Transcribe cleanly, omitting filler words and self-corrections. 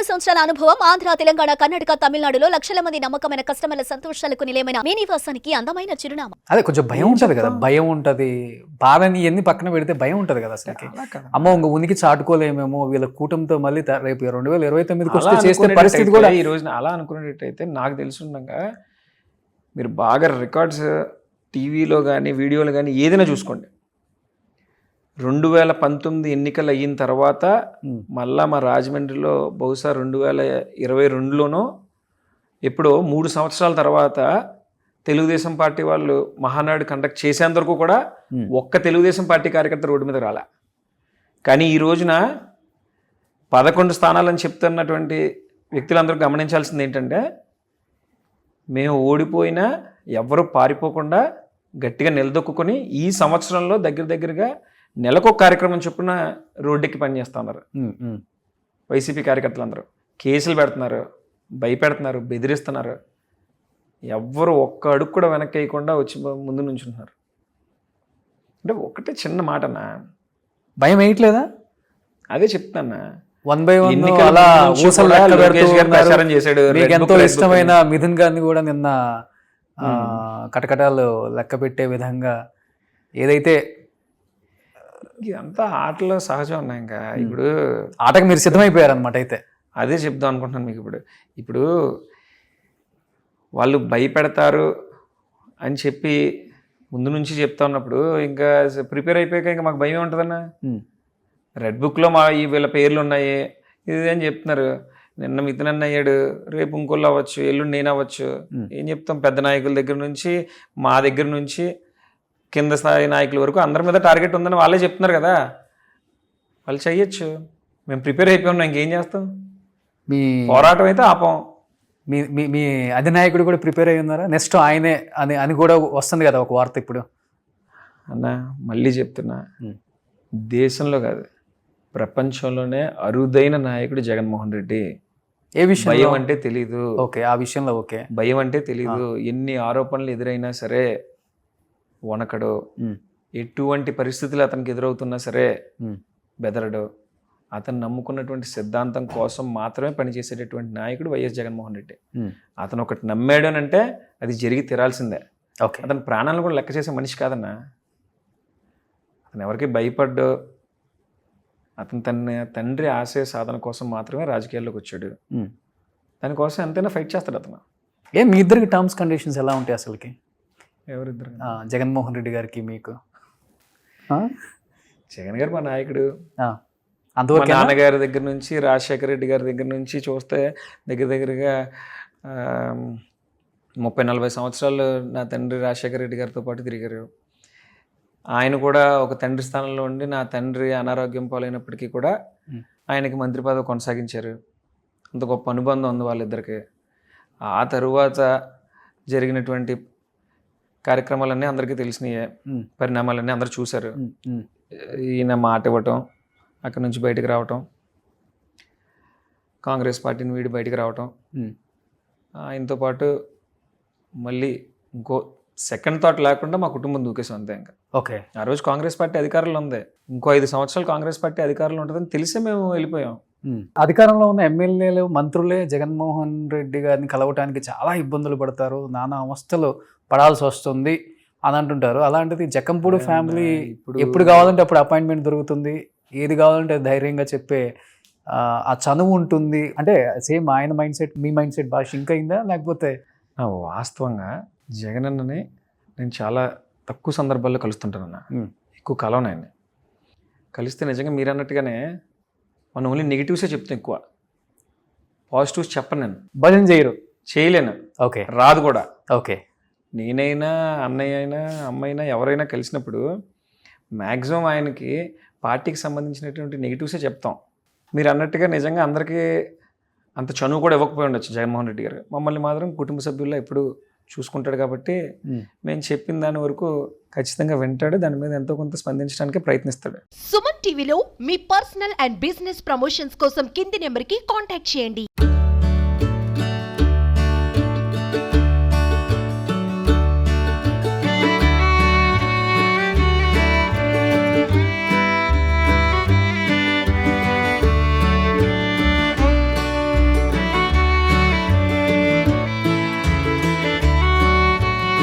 సంవత్సరాల అనుభవం ఆంధ్ర, తెలంగాణ, కర్ణాటక, తమిళనాడులో లక్షల మంది నమ్మకమైన కస్టమర్ల సంతోషాలకు నిలయమైన మీ నివాసానికి అందమైన చిరునామా. అదే కొంచెం భయం ఉంటది కదా, భయం ఉంటది, బాధని ఎన్ని పక్కన పెడితే భయం ఉంటది కదా అసలు. అమ్మో ఇంక ఉనికి చాటుకోలేమేమో వీళ్ళ కూటమితో మళ్ళీ రేపు 2029కి వస్తే చేస్తే పరిస్థితి కూడా. ఈ రోజున అలా అనుకునేటట్టయితే నాకు తెలుసుండగా మీరు బాగా రికార్డ్స్ టీవీలో కానీ వీడియోలు కానీ ఏదైనా చూసుకోండి. 2019 ఎన్నికలు అయిన తర్వాత మళ్ళా మా రాజమండ్రిలో బహుశా 2022లోనో ఎప్పుడో 3 సంవత్సరాల తర్వాత తెలుగుదేశం పార్టీ వాళ్ళు మహానాడు కండక్ట్ చేసేంత వరకు కూడా ఒక్క తెలుగుదేశం పార్టీ కార్యకర్త రోడ్డు మీద రాలే. కానీ ఈ రోజున 11 స్థానాలని చెప్తున్నటువంటి వ్యక్తులందరూ గమనించాల్సింది ఏంటంటే, మేము ఓడిపోయినా ఎవరు పారిపోకుండా గట్టిగా నిలదొక్కుని ఈ సంవత్సరంలో దగ్గరగా నెలకొక కార్యక్రమం చొప్పున రోడ్డెక్కి పనిచేస్తూ ఉన్నారు. వైసీపీ కార్యకర్తలందరూ కేసులు పెడుతున్నారు, భయపెడుతున్నారు, బెదిరిస్తున్నారు. ఎవ్వరు ఒక్క అడుగు కూడా వెనక్కి వేయకుండా వచ్చి ముందు నుంచుంటున్నారు. అంటే ఒకటే చిన్న మాటనా, భయం వేయట్లేదా? అదే చెప్తానా. 1 by 1 ప్రచారం చేశాడు. ఎంతో ఇష్టమైన మిథున్ గారిని కూడా నిన్న కటకటాలు లెక్క పెట్టే విధంగా ఏదైతే ఇదంతా ఆటలో సహజం ఉన్నాయి. ఇంకా ఇప్పుడు ఆటకు మీరు సిద్ధమైపోయారు అనమాట. అయితే అదే చెప్దాం అనుకుంటున్నాను మీకు. ఇప్పుడు వాళ్ళు భయపెడతారు అని చెప్పి ముందు నుంచి చెప్తా ఉన్నప్పుడు ఇంకా ప్రిపేర్ అయిపోయాక ఇంకా మాకు భయం ఉంటుందన్నా. రెడ్ బుక్లో ఈ వీళ్ళ పేర్లు ఉన్నాయి ఇది అని చెప్తున్నారు. నిన్న మిథున్ అయ్యాడు, రేపు ఇంకోళ్ళు అవ్వచ్చు, ఎల్లుండి నేను అవ్వచ్చు. ఏం చెప్తాం, పెద్ద నాయకుల దగ్గర నుంచి మా దగ్గర నుంచి కింద స్థాయి నాయకుల వరకు అందరి మీద టార్గెట్ ఉందని వాళ్ళే చెప్తున్నారు కదా. వాళ్ళు చెయ్యొచ్చు, మేము ప్రిపేర్ అయిపోయి ఇంకేం చేస్తాం. మీ పోరాటం అయితే ఆపం. మీ అధినాయకుడు కూడా ప్రిపేర్ అయ్యి ఉన్నారా? నెక్స్ట్ ఆయనే అని కూడా వస్తుంది కదా ఒక వార్త ఇప్పుడు. అన్న మళ్ళీ చెప్తున్నా, దేశంలో కాదు ప్రపంచంలోనే అరుదైన నాయకుడు జగన్మోహన్ రెడ్డి. ఏ విషయం? భయం అంటే తెలీదు. ఓకే, ఆ విషయంలో ఓకే. భయం అంటే తెలీదు. ఎన్ని ఆరోపణలు ఎదురైనా సరే వనకడు. ఎటువంటి పరిస్థితులు అతనికి ఎదురవుతున్నా సరే బెదరడు. అతను నమ్ముకున్నటువంటి సిద్ధాంతం కోసం మాత్రమే పనిచేసేటటువంటి నాయకుడు వైఎస్ జగన్మోహన్ రెడ్డి. అతను ఒకటి నమ్మాడు అని అంటే అది జరిగి తీరాల్సిందే. ఓకే, అతని ప్రాణాలను కూడా లెక్క చేసే మనిషి కాదన్నా. అతను ఎవరికి భయపడ్డు. అతను తన తండ్రి ఆశయ సాధన కోసం మాత్రమే రాజకీయాల్లోకి వచ్చాడు. దానికోసం ఎంతైనా ఫైట్ చేస్తాడు అతను. మీ ఇద్దరికి టర్మ్స్ కండిషన్స్ ఎలా ఉంటాయి అసలుకి? ఎవరిద్దరు? జగన్మోహన్ రెడ్డి గారికి మీకు? జగన్ గారు మా నాయకుడు. అంతవరకు నాన్నగారి దగ్గర నుంచి రాజశేఖర రెడ్డి గారి దగ్గర నుంచి చూస్తే దగ్గరగా 30-40 సంవత్సరాలు నా తండ్రి రాజశేఖర రెడ్డి గారితో పాటు తిరిగారు. ఆయన కూడా ఒక తండ్రి స్థానంలో ఉండి నా తండ్రి అనారోగ్యం పాలైనప్పటికీ కూడా ఆయనకి మంత్రి పదవి కొనసాగించారు. అంత గొప్ప అనుబంధం ఉంది వాళ్ళిద్దరికి. ఆ తరువాత జరిగినటువంటి కార్యక్రమాలన్నీ అందరికీ తెలిసినాయే, పరిణామాలన్నీ అందరూ చూశారు. ఈయన మాట ఇవ్వటం, అక్కడి నుంచి బయటకు రావటం, కాంగ్రెస్ పార్టీని వీడి బయటకు రావటం, ఆయనతో పాటు మళ్ళీ ఇంకో సెకండ్ థాట్ లేకుండా మా కుటుంబం దూకేసాం అంతే. ఇంకా ఓకే, ఆ రోజు కాంగ్రెస్ పార్టీ అధికారంలో ఉంది, ఇంకో 5 సంవత్సరాలు కాంగ్రెస్ పార్టీ అధికారంలో ఉంటుందని తెలిసే మేము వెళ్ళిపోయాం. అధికారంలో ఉన్న ఎమ్మెల్యేలు, మంత్రులే జగన్మోహన్ రెడ్డి గారిని కలవటానికి చాలా ఇబ్బందులు పడతారు, నానా అవస్థలు పడాల్సి వస్తుంది అని అంటుంటారు. అలాంటిది జక్కంపూడి ఫ్యామిలీ ఎప్పుడు కావాలంటే అప్పుడు అపాయింట్మెంట్ దొరుకుతుంది, ఏది కావాలంటే ధైర్యంగా చెప్పే ఆ చనువు ఉంటుంది. అంటే సేమ్ ఆయన మైండ్ సెట్ మీ మైండ్ సెట్ బాగా షింక్ అయిందా? లేకపోతే వాస్తవంగా జగన్ అన్నని నేను చాలా తక్కువ సందర్భాల్లో కలుస్తుంటానన్న, ఎక్కువ కలవను ఆయన్ని. కలిస్తే నిజంగా మీరు అన్నట్టుగానే మనం ఓన్లీ నెగిటివ్సే చెప్తాం, ఎక్కువ పాజిటివ్స్ చెప్పను. నేను భజన చేయలేను. ఓకే, రాదు కూడా. ఓకే, నేనైనా అన్నయ్య అయినా అమ్మైనా ఎవరైనా కలిసినప్పుడు మ్యాక్సిమం ఆయనకి పార్టీకి సంబంధించినటువంటి నెగిటివ్సే చెప్తాం. మీరు అన్నట్టుగా నిజంగా అందరికీ అంత చనువు కూడా ఇవ్వకపోయి ఉండొచ్చు జగన్మోహన్ రెడ్డి గారు. మమ్మల్ని మాత్రం కుటుంబ సభ్యుల్లో ఎప్పుడు చూసుకుంటాడు కాబట్టి మేము చెప్పిన దాని వరకు ఖచ్చితంగా వింటాడు, దాని మీద ఎంతో కొంత స్పందించడానికి ప్రయత్నిస్తాడు. సుమన్ టీవీలో మీ పర్సనల్ అండ్ బిజినెస్ ప్రమోషన్స్ కోసం కింది నెంబర్కి కాంటాక్ట్ చేయండి.